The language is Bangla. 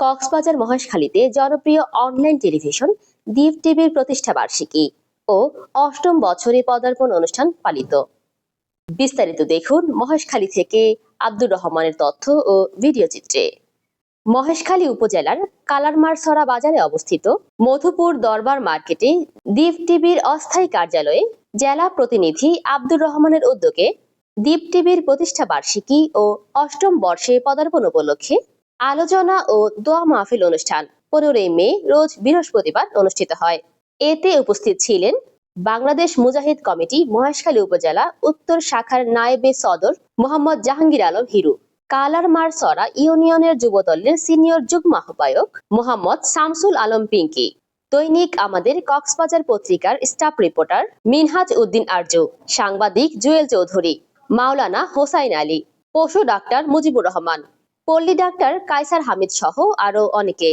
কক্সবাজার মহেশখালীতে জনপ্রিয় অনলাইন টেলিভিশন দ্বীপ টিভির প্রতিষ্ঠা বার্ষিকী ও অষ্টম বছরে পদার্পণ অনুষ্ঠান পালিত। বিস্তারিত দেখুন মহেশখালী থেকে আব্দুর রহমানের তথ্য ও ভিডিও চিত্রে। মহেশখালী উপজেলার কালারমারছড়া বাজারে অবস্থিত মধুপুর দরবার মার্কেটে দ্বীপ টিভির অস্থায়ী কার্যালয়ে জেলা প্রতিনিধি আব্দুর রহমানের উদ্যোগে দ্বীপ টিভির প্রতিষ্ঠা বার্ষিকী ও অষ্টম বর্ষে পদার্পণ উপলক্ষে আলোচনা ও দোয়া মাহফিল অনুষ্ঠান 15 মে রোজ বৃহস্পতিবার অনুষ্ঠিত হয়। এতে উপস্থিত ছিলেন বাংলাদেশ মুজাহিদ কমিটি মহেশখালী উপজেলা উত্তর শাখার নায়েবে সদর মোহাম্মদ জাহাঙ্গীর আলম হিরু, কালারমারছড়া ইউনিয়নের যুবদলের সিনিয়র যুগ্ম আহ্বায়ক মোহাম্মদ শামসুল আলম পিঙ্কি, দৈনিক আমাদের কক্সবাজার পত্রিকার স্টাফ রিপোর্টার মিনহাজ উদ্দিন আরজু, সাংবাদিক জুয়েল চৌধুরী, মাওলানা হোসাইন আলী, পশু ডাক্তার মুজিবুর রহমান, পল্লী ডাক্তার কায়সার হামিদ সহ আরো অনেকে।